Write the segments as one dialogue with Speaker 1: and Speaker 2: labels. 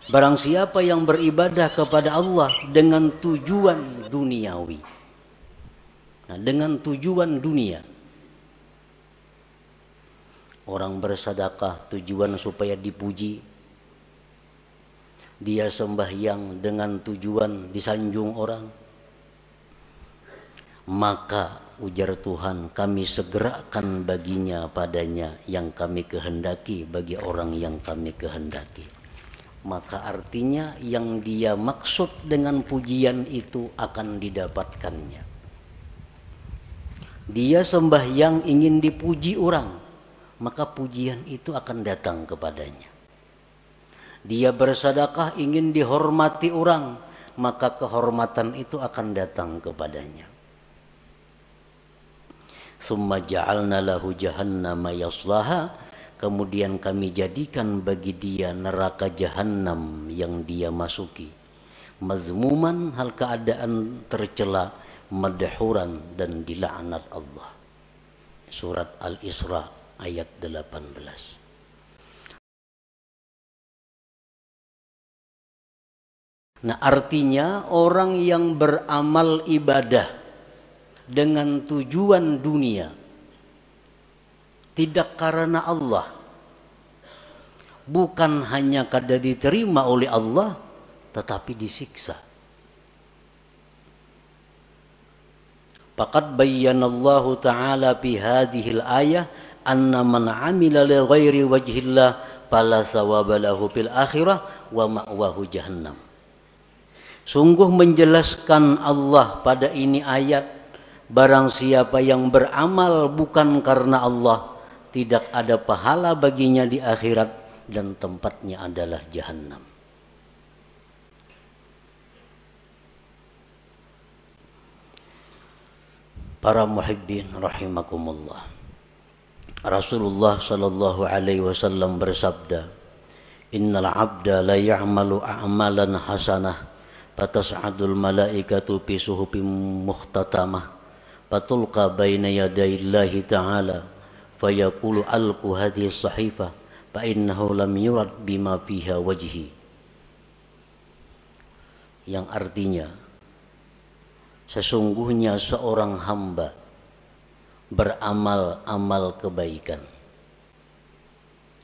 Speaker 1: Barang siapa yang beribadah kepada Allah dengan tujuan duniawi, nah, dengan tujuan dunia, orang bersedekah tujuan supaya dipuji, dia sembahyang dengan tujuan disanjung orang, maka ujar Tuhan, kami segerakan baginya padanya yang kami kehendaki bagi orang yang kami kehendaki. Maka artinya yang dia maksud dengan pujian itu akan didapatkannya. Dia sembahyang ingin dipuji orang, maka pujian itu akan datang kepadanya. Dia bersedekah ingin dihormati orang, maka kehormatan itu akan datang kepadanya. Summa ja'alna lahu jahannama yaslaha, kemudian kami jadikan bagi dia neraka jahanam yang dia masuki. Mazmuman, hal keadaan tercela, madhuran, dan dilaknat Allah. Surat Al-Isra ayat 18. Nah, artinya orang yang beramal ibadah dengan tujuan dunia, tidak karena Allah, bukan hanya kada diterima oleh Allah, tetapi disiksa. Faqad bayyanallahu ta'ala fi hadhil ayah anna man 'amila li ghairi wajhillah fala thawaba lahu fil akhirah wa ma'wahu jahannam. Sungguh menjelaskan Allah pada ini ayat, barang siapa yang beramal bukan karena Allah, tidak ada pahala baginya di akhirat dan tempatnya adalah jahannam. Para muhibbin rahimakumullah, Rasulullah sallallahu alaihi wasallam bersabda, innal abda la ya'malu a'malan hasanah fatas'adul malaikatu fi suhufin mukhtatamah fatulqa baina yadayillahi ta'ala fayaqulu alqu hadhihi as-sahifah fa innahu lam yurad bima fiha wajhi, yang artinya sesungguhnya seorang hamba beramal amal kebaikan,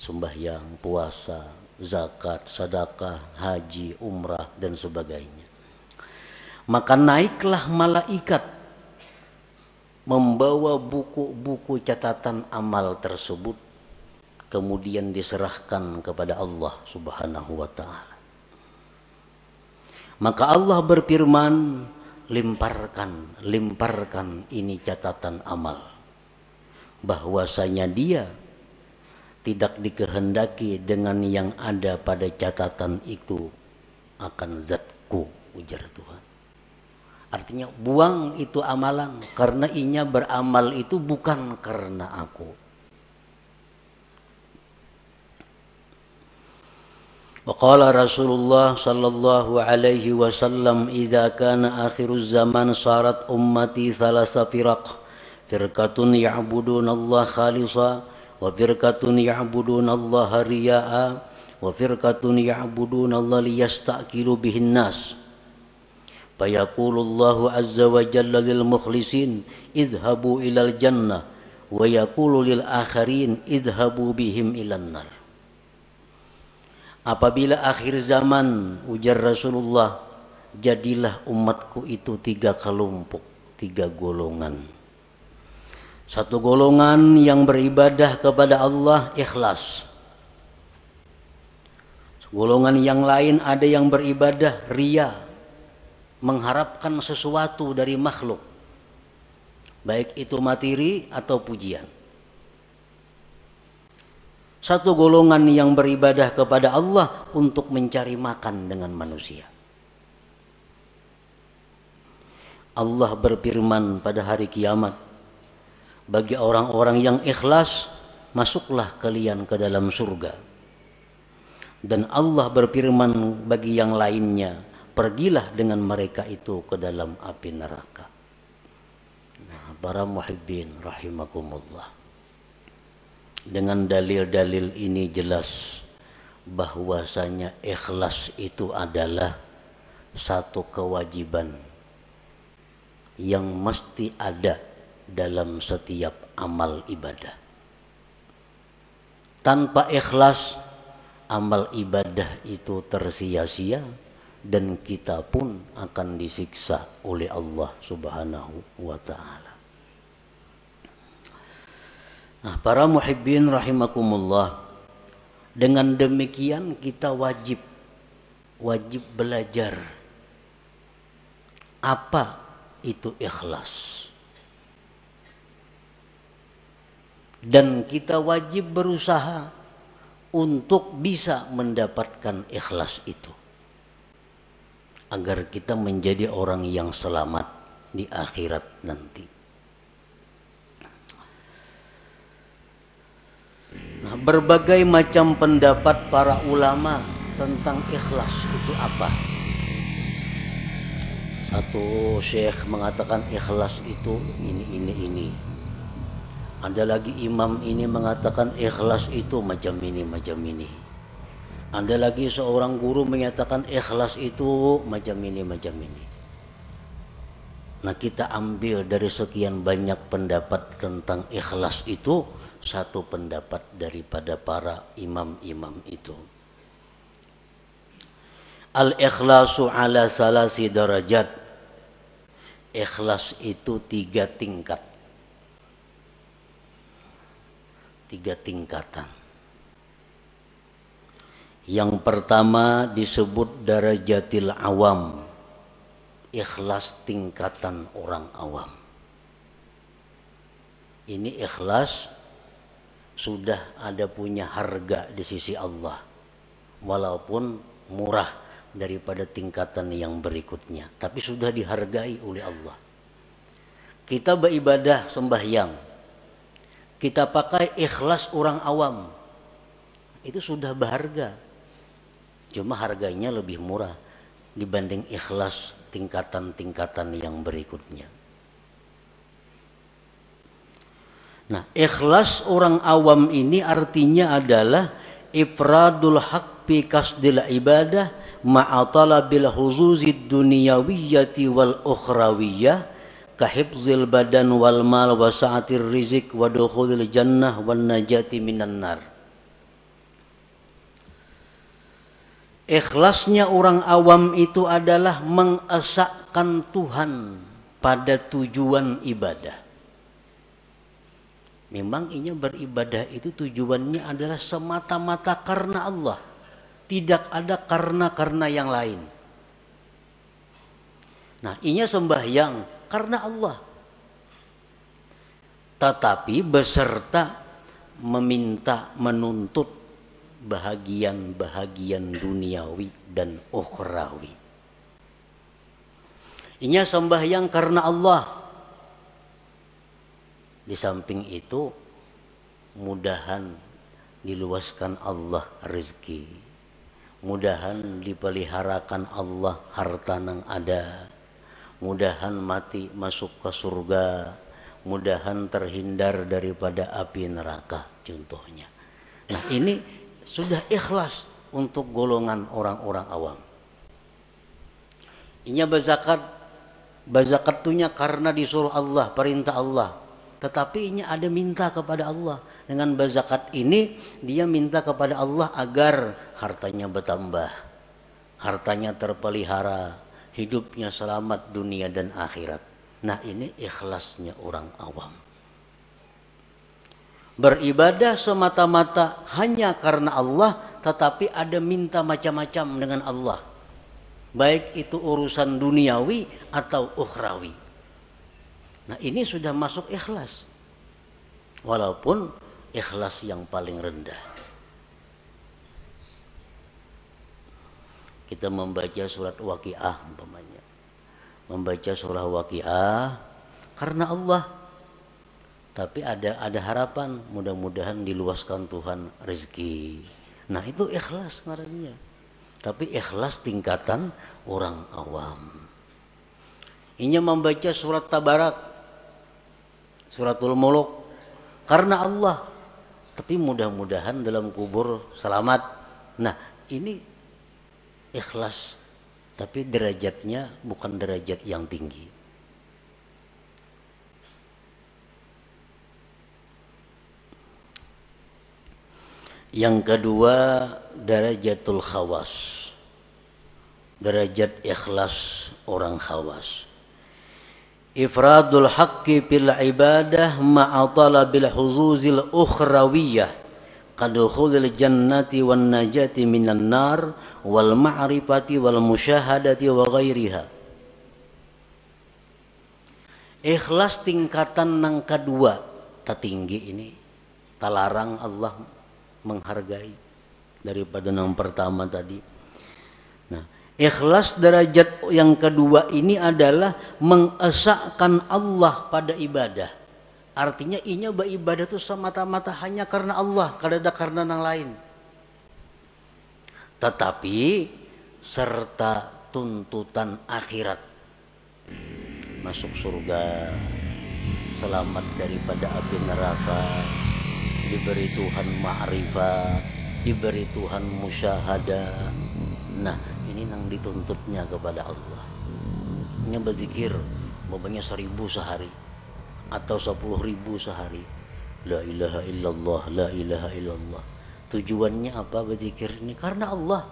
Speaker 1: sembahyang, puasa, zakat, sedekah, haji, umrah dan sebagainya, maka naiklah malaikat membawa buku-buku catatan amal tersebut, kemudian diserahkan kepada Allah Subhanahu wa ta'ala. Maka Allah berfirman, limparkan ini catatan amal, bahwasanya dia tidak dikehendaki dengan yang ada pada catatan itu akan zatku, ujar Tuhan. Artinya buang itu amalan, karena inya beramal itu bukan karena aku. Waqala Rasulullah sallallahu alaihi wasallam, idza kana akhiruz zaman sarat ummati thalasa firaq, firqatun ya'budunallaha khalisa wa firqatun ya'budunallaha riya'a wa firqatun ya'budunallaha liyastaqilu bihin nas. Fayaqulullahu azza wa jalla lil mukhlisin idhabu ilal jannah wa yaqulu lil akharin idhabu bihim ilan nar. Apabila akhir zaman, ujar Rasulullah, jadilah umatku itu 3 kelompok, 3 golongan. Satu golongan yang beribadah kepada Allah ikhlas. Golongan yang lain ada yang beribadah riya, mengharapkan sesuatu dari makhluk, baik itu materi atau pujian. Satu golongan yang beribadah kepada Allah untuk mencari makan dengan manusia. Allah berfirman pada hari kiamat, bagi orang-orang yang ikhlas, masuklah kalian ke dalam surga. Dan Allah berfirman bagi yang lainnya, pergilah dengan mereka itu ke dalam api neraka. Nah, para muhibbin rahimakumullah, dengan dalil-dalil ini jelas bahwasanya ikhlas itu adalah satu kewajiban yang mesti ada dalam setiap amal ibadah. Tanpa ikhlas, amal ibadah itu tersia-sia dan kita pun akan disiksa oleh Allah Subhanahu wa ta'ala. Nah, para muhibbin rahimakumullah, dengan demikian kita wajib belajar apa itu ikhlas. Dan kita wajib berusaha untuk bisa mendapatkan ikhlas itu, agar kita menjadi orang yang selamat di akhirat nanti. Nah, berbagai macam pendapat para ulama tentang ikhlas itu apa. Satu syekh mengatakan ikhlas itu ini. Ada lagi imam ini mengatakan ikhlas itu macam ini. Ada lagi seorang guru menyatakan ikhlas itu macam ini. Nah, kita ambil dari sekian banyak pendapat tentang ikhlas itu satu pendapat daripada para imam-imam itu. Al-ikhlasu ala salasi darajat. Ikhlas itu 3 tingkat. 3 tingkatan. Yang pertama disebut darajatil awam. Ikhlas tingkatan orang awam. Ini ikhlas sudah ada punya harga di sisi Allah, walaupun murah daripada tingkatan yang berikutnya, tapi sudah dihargai oleh Allah. Kita beribadah sembahyang, kita pakai ikhlas orang awam, itu sudah berharga, cuma harganya lebih murah dibanding ikhlas tingkatan-tingkatan yang berikutnya. Nah, ikhlas orang awam ini artinya adalah ifradul haq fi kasdil ibadah ma'a talabil huzuzid dunyawiyyati wal ukhrawiyyah ka hifzil badan wal mal wa sa'atir rizq wa dukhulil jannah wan najati minan nar. Ikhlasnya orang awam itu adalah mengesahkan Tuhan pada tujuan ibadah. Memang inya beribadah itu tujuannya adalah semata-mata karena Allah. Tidak ada karena yang lain. Nah, inya sembahyang karena Allah. Tetapi beserta meminta, menuntut bahagian-bahagian duniawi dan ukhrawi. Inya sembahyang karena Allah. Di samping itu, mudahan diluaskan Allah rezeki, mudahan dipeliharakan Allah harta nang ada, mudahan mati masuk ke surga, mudahan terhindar daripada api neraka contohnya. Nah, ini sudah ikhlas untuk golongan orang-orang awam. Inya berzakat tunya karena disuruh Allah, perintah Allah. Tetapi ini ada minta kepada Allah. Dengan berzakat ini dia minta kepada Allah agar hartanya bertambah, hartanya terpelihara, hidupnya selamat dunia dan akhirat. Nah, ini ikhlasnya orang awam. Beribadah semata-mata hanya karena Allah, tetapi ada minta macam-macam dengan Allah. Baik itu urusan duniawi atau ukhrawi. Nah, ini sudah masuk ikhlas, walaupun ikhlas yang paling rendah. Kita membaca surat Waqiah umpamanya, membaca surah Waqiah karena Allah, tapi ada harapan mudah-mudahan diluaskan Tuhan rezeki. Nah, itu ikhlas ngarannya, tapi ikhlas tingkatan orang awam. Ini membaca surat Tabarak, Suratul Muluk karena Allah, tapi mudah-mudahan dalam kubur selamat, Nah, ini ikhlas, tapi derajatnya bukan derajat yang tinggi. Yang kedua, darajatul khawas, derajat ikhlas orang khawas. Ifradul haqqi bil ibadah ma'a talabil huzuzil ukhrawiyah kadukhulil jannati wan najati minan nar wal ma'rifati wal musyahadati wa ghairiha. Ikhlas tingkatan yang kedua tertinggi ini, talarang Allah menghargai daripada yang pertama tadi. Nah, ikhlas derajat yang kedua ini adalah mengesahkan Allah pada ibadah. Artinya inya beribadah itu semata-mata hanya karena Allah, kada karena yang lain. Tetapi serta tuntutan akhirat, masuk surga, selamat daripada api neraka, diberi Tuhan ma'rifat, diberi Tuhan musyahadah. Nah, ini yang dituntutnya kepada Allah. Ini berzikir babanya 1000 sehari atau 10.000 sehari. La ilaha illallah, la ilaha illallah. Tujuannya apa berzikir ini? Karena Allah.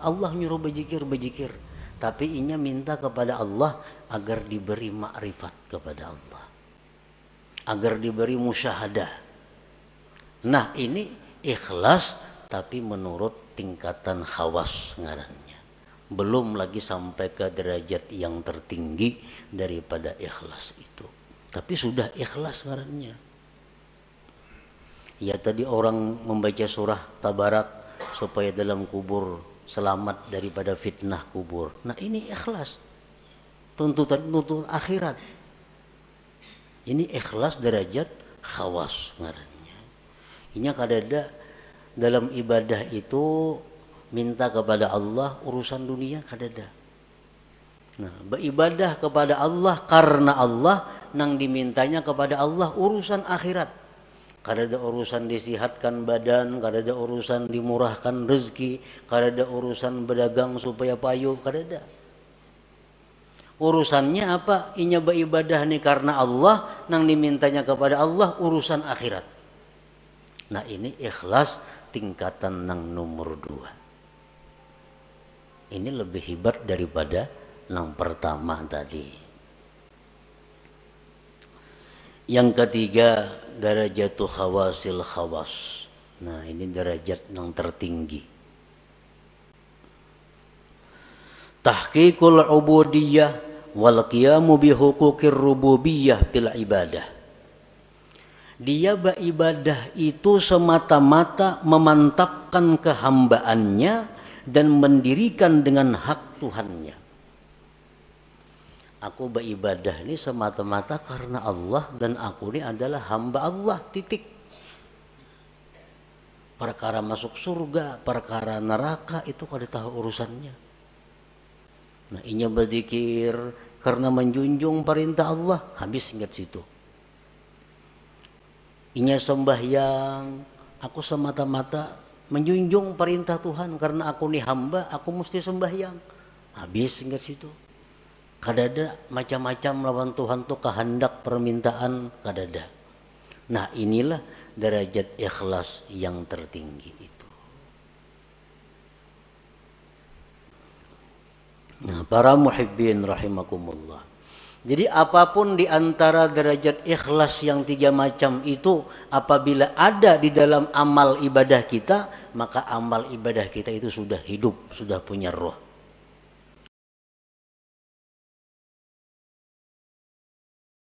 Speaker 1: Allah nyuruh berzikir. Tapi inya minta kepada Allah agar diberi makrifat kepada Allah, agar diberi musyahadah. Nah, ini ikhlas tapi menurut tingkatan khawas ngarannya. Belum lagi sampai ke derajat yang tertinggi daripada ikhlas itu. Tapi sudah ikhlas ngarannya. Ya, tadi orang membaca surah Tabarak supaya dalam kubur selamat daripada fitnah kubur. Nah, ini ikhlas. Tuntutan akhirat. Ini ikhlas derajat khawas ngarannya. Inya kadada dalam ibadah itu minta kepada Allah urusan dunia kadada. Nah, beribadah kepada Allah karena Allah, nang dimintanya kepada Allah urusan akhirat. Kadada urusan disihatkan badan, kadada urusan dimurahkan rezeki, kadada urusan berdagang supaya payu, kadada. Urusannya apa? Inya beribadah nih karena Allah, nang dimintanya kepada Allah urusan akhirat. Nah, ini ikhlas tingkatan yang nomor 2. Ini lebih hebat daripada yang pertama tadi. Yang ketiga, darajatul khawasil khawas. Nah, ini derajat yang tertinggi. Tahqiqul ubudiyah wal qiyamu bi huquqir rububiyah bil ibadah. Dia beribadah itu semata-mata memantapkan kehambaannya dan mendirikan dengan hak Tuhannya. Aku beribadah ini semata-mata karena Allah dan aku ini adalah hamba Allah, titik. Perkara masuk surga, perkara neraka itu kada tahu urusannya. Nah, inya berzikir karena menjunjung perintah Allah, habis ingat situ. Inya sembahyang, aku semata-mata menjunjung perintah Tuhan karena aku nih hamba, aku mesti sembahyang. Habis ingat situ. Kadada macam-macam lawan Tuhan tuh kehendak permintaan kadada. Nah, inilah derajat ikhlas yang tertinggi itu. Nah, para muhibbin rahimakumullah. Jadi apapun di antara derajat ikhlas yang 3 macam itu, apabila ada di dalam amal ibadah kita, maka amal ibadah kita itu sudah hidup, sudah punya roh.